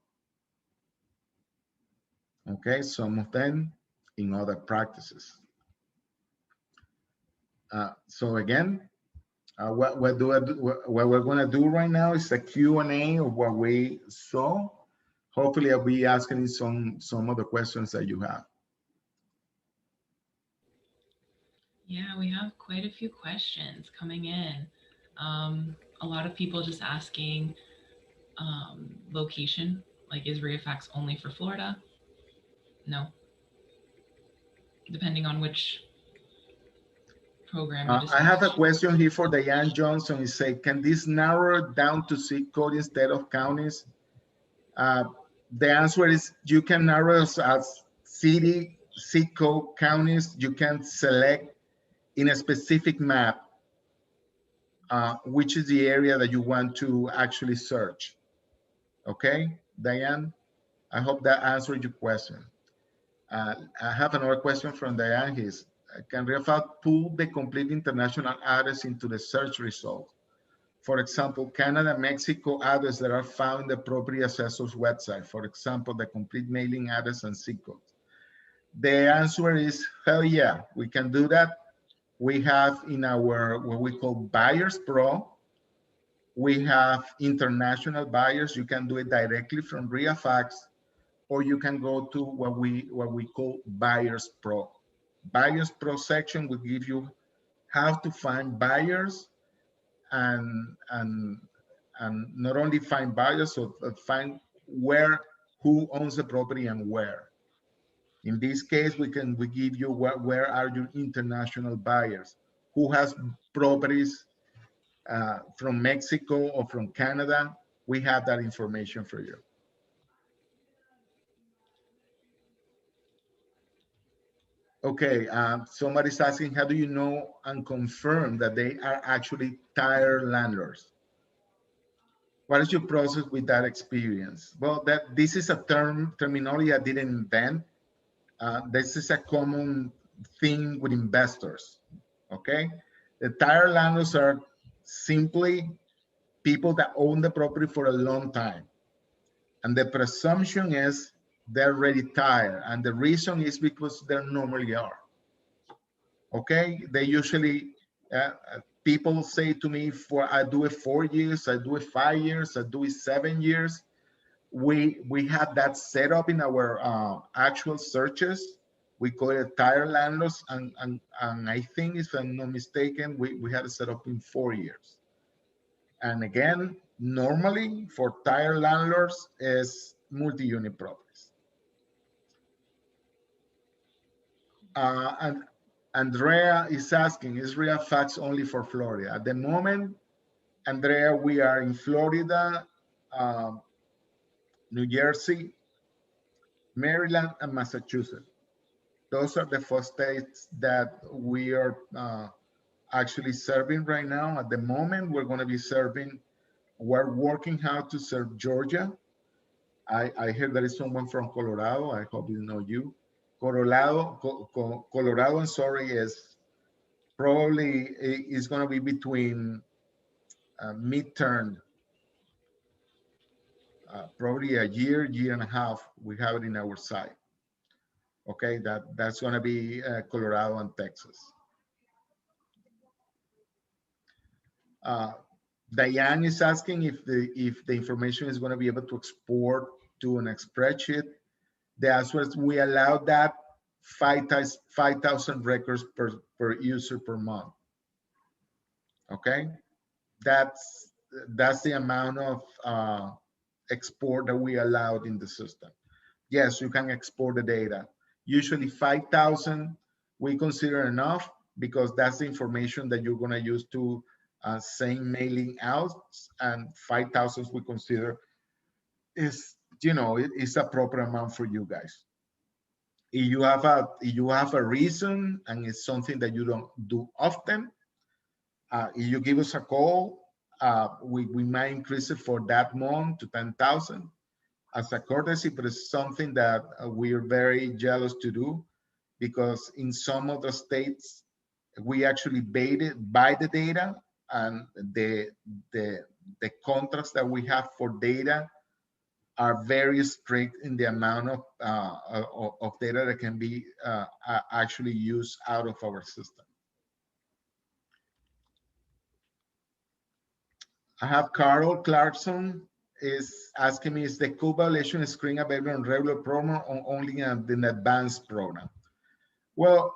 Okay, some of them in other practices. So again, what we're going to do right now is a Q&A of what we saw. Hopefully, I'll be asking some of the questions that you have. Yeah, we have quite a few questions coming in. A lot of people just asking location, like is ReiFax only for Florida? No, depending on which program you I decide have to a choose. question here for Diane Johnson. He say, can this narrow it down to zip code instead of counties? Uh, the answer is you can narrow as city, zip code, counties. You can select in a specific map, which is the area that you want to actually search. Okay, Diane, I hope that answered your question. I have another question from Diane. He's, can ReiFax pull the complete international address into the search result? For example, Canada, Mexico address that are found in the property assessor's website. For example, the complete mailing address and zip code. The answer is hell yeah, we can do that. We have in our what we call Buyers Pro, we have international buyers. You can do it directly from ReiFax, or you can go to what we call Buyers Pro. Buyers Pro section will give you how to find buyers and not only find buyers, so find who owns the property and where. In this case, we give you where are your international buyers, who has properties from Mexico or from Canada. We have that information for you. Okay, somebody's asking, how do you know and confirm that they are actually tire landlords? What is your process with that experience? Well, this is a terminology I didn't invent. This is a common thing with investors, okay? The tire landlords are simply people that own the property for a long time. And the presumption is they're already tired. And the reason is because they normally are. Okay, they usually people say to me, for I do it 4 years, I do it 5 years, I do it 7 years. We have that set up in our actual searches. We call it tire landlords, and I think, if I'm not mistaken, we had it set up in 4 years. And again, normally for tire landlords is multi-unit properties. And Andrea is asking, is ReiFax only for Florida? At the moment, Andrea, we are in Florida, New Jersey, Maryland, and Massachusetts. Those are the 4 states that we are actually serving right now. At the moment, we're going to be serving, we're working how to serve Georgia. I heard there is someone from Colorado. I hope you know you. Colorado, I'm sorry, is probably is going to be between midterm, probably a year and a half. We have it in our site. Okay, that's going to be Colorado and Texas. Diane is asking if the information is going to be able to export to an spreadsheet. The answer is we allow that 5,000 records per user per month. Okay, that's the amount of export that we allowed in the system. Yes, you can export the data. Usually 5,000 we consider enough, because that's the information that you're going to use to send mailing out, and 5,000 we consider is, it's a proper amount for you guys. If you have a reason and it's something that you don't do often, if you give us a call, we might increase it for that month to 10,000 as a courtesy, but it's something that we are very jealous to do, because in some of the states we actually buy the data, and the contracts that we have for data are very strict in the amount of data that can be actually used out of our system. I have Carol Clarkson is asking me, is the code violation screen available on regular program or only in the advanced program? Well,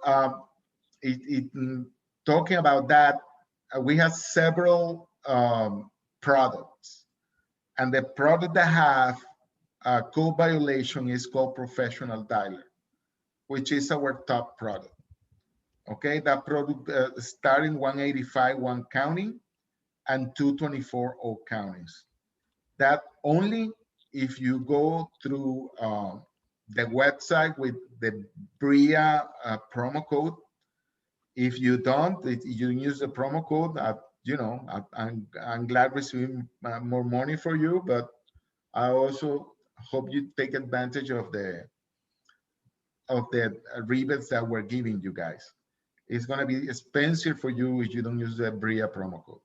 talking about that, we have several products, and the product that have a code violation is called Professional Dialer, which is our top product. Okay, that product starting 185 one county and 224 all counties. That only if you go through the website with the BRIA promo code. If you don't, you use the promo code. I'm glad receiving more money for you, but I also hope you take advantage of the rebates that we're giving you guys. It's going to be expensive for you if you don't use the BRIA promo code.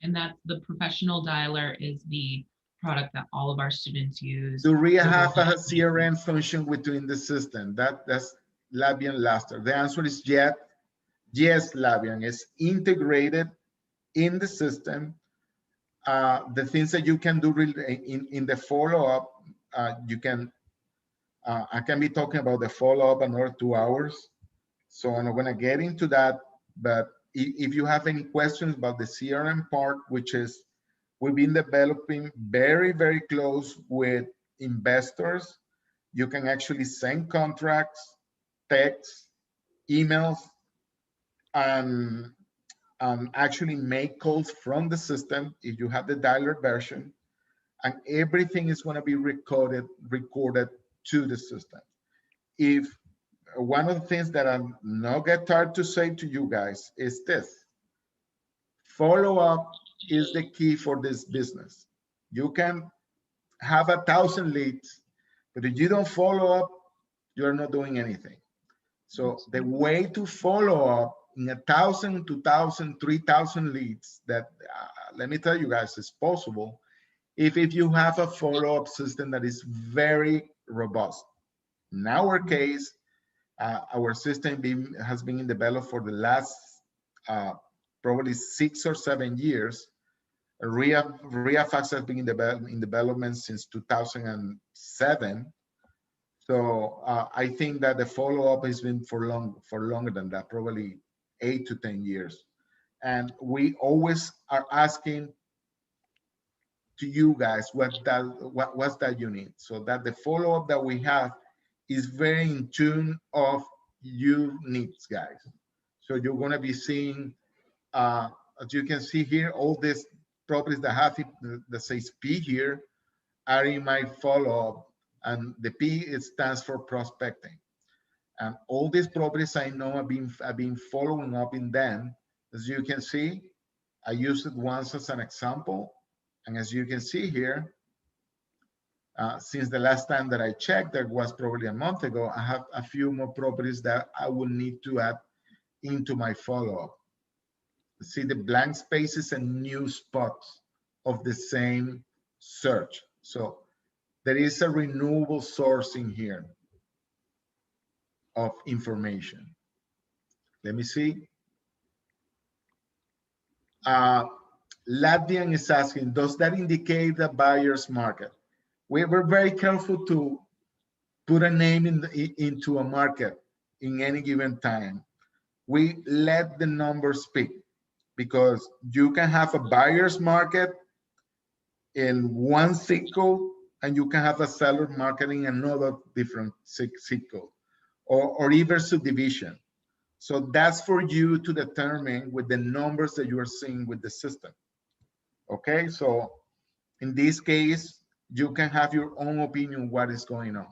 And that's the Professional Dialer is the product that all of our students use. Do RIA have a CRM function within the system? That's Labian Laster. The answer is yes. Yes, Labian is integrated in the system. The things that you can do in the follow-up, you can, I can be talking about the follow-up another 2 hours. So I'm not gonna get into that, but if you have any questions about the CRM part, which is, we've been developing very, very close with investors. You can actually send contracts, texts, emails, and actually make calls from the system if you have the dialer version, and everything is going to be recorded to the system. If one of the things that I'm not get tired to say to you guys is this: follow up is the key for this business. You can have 1,000 leads, but if you don't follow up, you're not doing anything. So the way to follow up in 1,000, 2,000, 3,000 leads, that let me tell you guys, is possible if you have a follow-up system that is very robust. In our case, our system has been developed for the last probably 6 or 7 years. ReiFax has been in development since 2007. So I think that the follow-up has been for longer than that, probably 8 to 10 years. And we always are asking to you guys what's that you need, so that the follow-up that we have is very in tune of your needs, guys. So you're going to be seeing, as you can see here, all these properties that have it that says P here are in my follow-up, and the P, it stands for prospecting. And all these properties I know I've been following up in them. As you can see, I used it once as an example. And as you can see here, since the last time that I checked, that was probably a month ago, I have a few more properties that I will need to add into my follow-up. See the blank spaces and new spots of the same search. So there is a renewable source in here of information. Let me see. Latvian is asking, does that indicate the buyer's market? We were very careful to put a name into a market in any given time. We let the numbers speak, because you can have a buyer's market in one zip code, and you can have a seller market in another different zip code, or even subdivision. So that's for you to determine with the numbers that you are seeing with the system. Okay, so in this case, you can have your own opinion what is going on.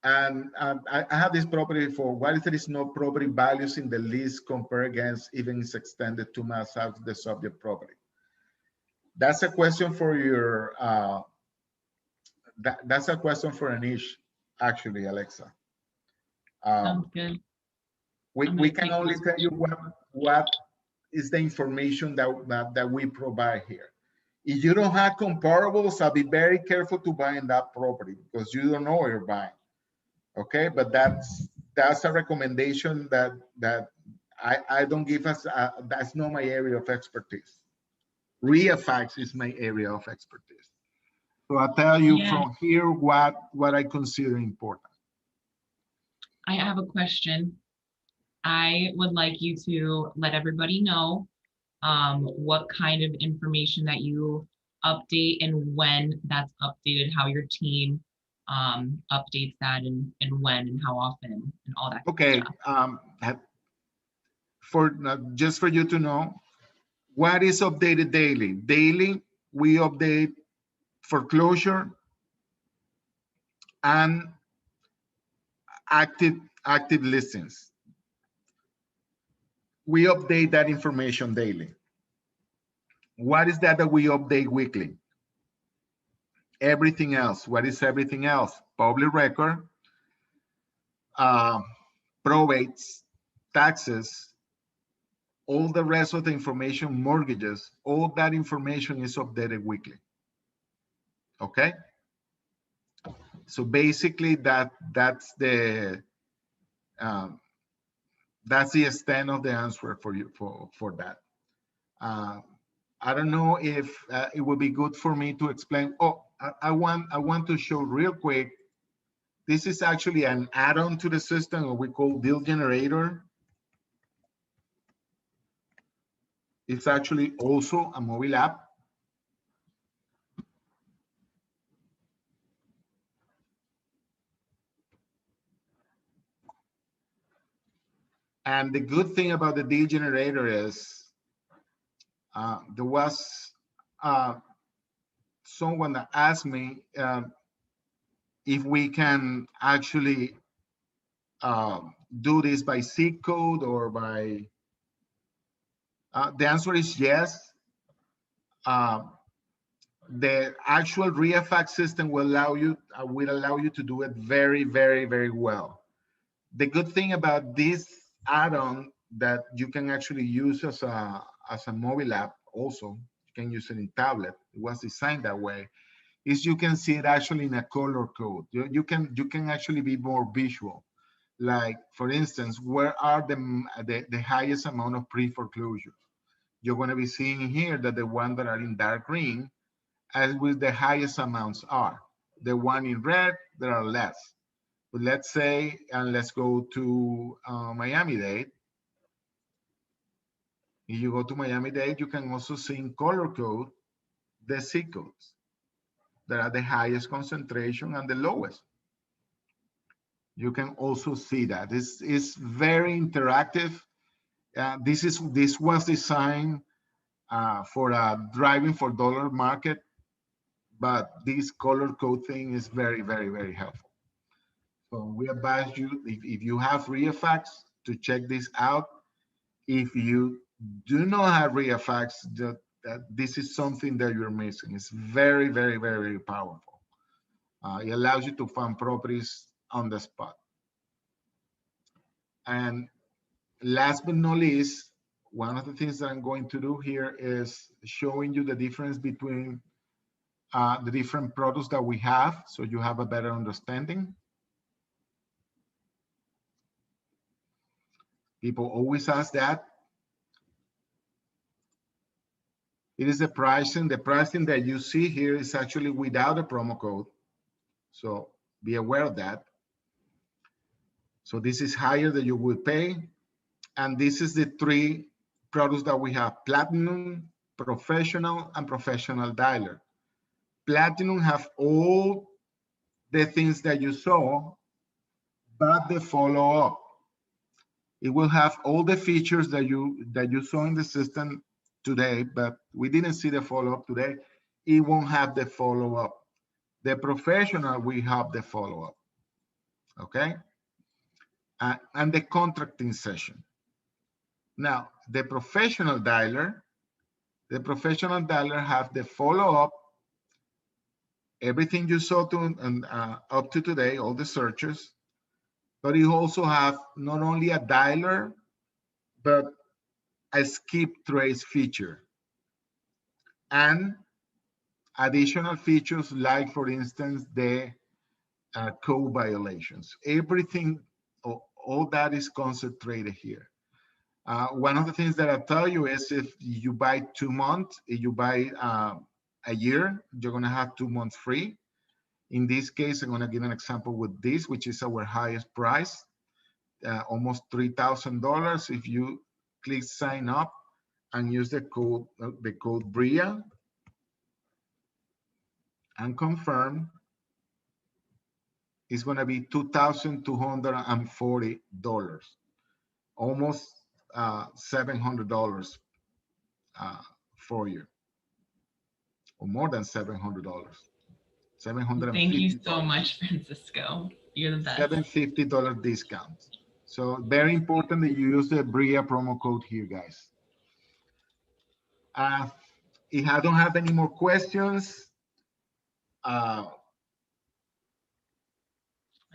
And I have this property for what if there is no property values in the list compared against even it's extended 2 miles out of the subject property. That's a question for your, that's a question for Anish, actually, Alexa. Sounds good. We can only tell you what is the information that we provide here. If you don't have comparables, I'll be very careful to buy in that property, because you don't know what you're buying. Okay, but that's a recommendation that I don't give us, that's not my area of expertise. ReiFax is my area of expertise. So I'll tell you Yeah, from here what I consider important. I have a question. I would like you to let everybody know what kind of information that you update and when that's updated, how your team updates that and when and how often and all that good Okay, stuff. for just for you to know, what is updated daily? Daily, we update foreclosure and active listings. We update that information daily. What is that we update weekly? Everything else. What is everything else? Public record, uh, probates, taxes, all the rest of the information, mortgages, all that information is updated weekly. Okay. So basically um, that's the extent of the answer for you for that. Uh, I don't know if it would be good for me to explain. Oh, I want to show real quick. This is actually an add-on to the system, what we call deal generator. It's actually also a mobile app. And the good thing about the deal generator is there was someone that asked me if we can actually do this by zip code or by, the answer is yes. The actual ReiFax system will allow you to do it very, very, very well. The good thing about this add-on that you can actually use as a mobile app also, you can use it in tablet. It was designed that way. Is you can see it actually in a color code. You can actually be more visual. Like for instance, where are the highest amount of pre-foreclosures? You're going to be seeing here that the ones that are in dark green, as with the highest amounts are. The one in red, there are less. But let's say, and let's go to Miami-Dade. If you go to Miami-Dade, you can also see in color code the zip codes that are the highest concentration and the lowest. You can also see that. This is very interactive. This was designed for a driving for dollar market, but this color code thing is very, very, very helpful. So we advise you, if you have ReiFax, to check this out. If you do not have ReiFax, that this is something that you're missing. It's very, very, very, very powerful. It allows you to find properties on the spot. And last but not least, one of the things that I'm going to do here is showing you the difference between the different products that we have, so you have a better understanding. People always ask that. It is the pricing. The pricing that you see here is actually without a promo code. So be aware of that. So this is higher than you would pay. And this is the three products that we have: Platinum, Professional, and Professional Dialer. Platinum have all the things that you saw, but the follow-up. It will have all the features that you saw in the system today, but we didn't see the follow-up today. It won't have the follow-up. The Professional, we have the follow-up. Okay? And the contracting session. Now, the Professional Dialer have the follow-up, everything you saw up to today, all the searches, but you also have not only a dialer, but a skip trace feature and additional features like, for instance, the code violations. Everything, all that is concentrated here. One of the things that I'll tell you is if you buy 2 months, if you buy a year, you're gonna have 2 months free. In this case, I'm gonna give an example with this, which is our highest price, almost $3,000. If you click sign up and use the code BRIA and confirm, it's gonna be $2,240, almost $700 for you, or more than $700. Thank you $750. so much, Francisco. You're the best. $750 discount. So very important that you use the BRIA promo code here, guys. If I don't have any more questions, I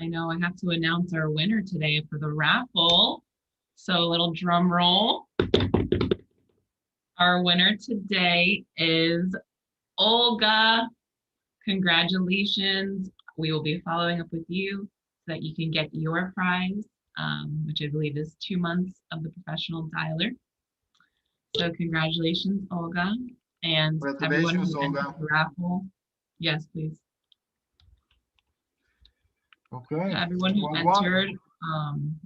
know I have to announce our winner today for the raffle. So a little drum roll. Our winner today is Olga. Congratulations. We will be following up with you so that you can get your prize, which I believe is 2 months of the professional dialer. So congratulations, Olga. And everyone who entered the raffle. Yes, please. Okay. To everyone who entered,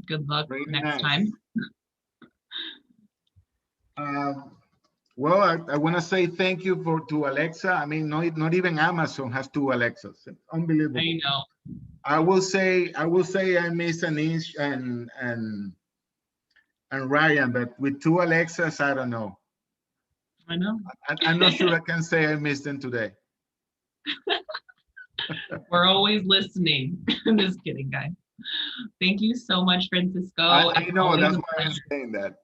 good luck next time. Well, I want to say thank you to Alexa. I mean, not even Amazon has 2 Alexas. It's unbelievable. I know. I will say I miss Anish and Ryan, but with 2 Alexas, I don't know. I know. I'm not sure I can say I missed them today. We're always listening. I'm just kidding, guys. Thank you so much, Francisco. I know, that's why I'm saying that.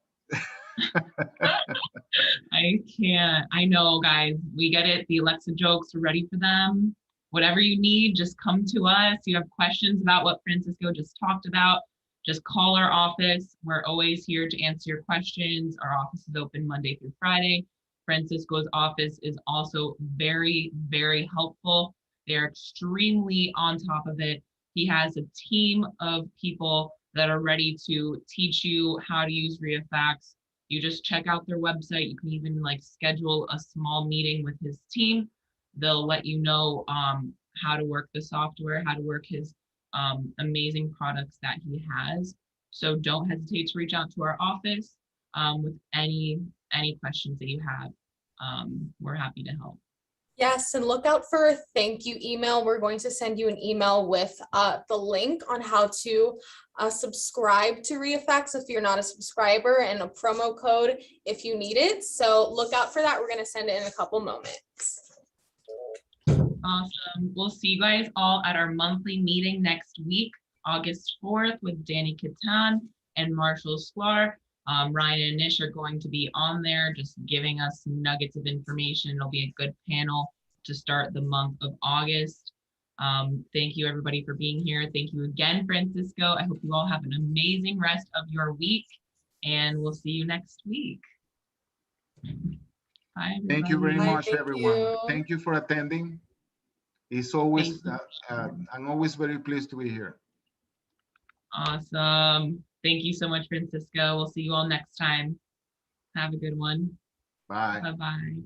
I can't. I know, guys. We get it. The Alexa jokes are ready for them. Whatever you need, just come to us. You have questions about what Francisco just talked about, just call our office. We're always here to answer your questions. Our office is open Monday through Friday. Francisco's office is also very, very helpful. They're extremely on top of it. He has a team of people that are ready to teach you how to use ReiFax. You just check out their website. You can even schedule a small meeting with his team. They'll let you know how to work the software, how to work his amazing products that he has. So don't hesitate to reach out to our office with any questions that you have. We're happy to help. Yes, and look out for a thank you email. We're going to send you an email with the link on how to subscribe to ReiFax if you're not a subscriber, and a promo code if you need it. So look out for that. We're going to send it in a couple moments. Awesome. We'll see you guys all at our monthly meeting next week, August 4th, with Danny Catan and Marshall Sklar. Ryan and Nish are going to be on there just giving us some nuggets of information. It'll be a good panel to start the month of August. Thank you everybody for being here. Thank you again, Francisco. I hope you all have an amazing rest of your week, and we'll see you next week. Bye, everybody. Thank you very much, Thank everyone. you. Thank you for attending. It's always, I'm always very pleased to be here. Awesome. Thank you so much, Francisco. We'll see you all next time. Have a good one. Bye. Bye-bye.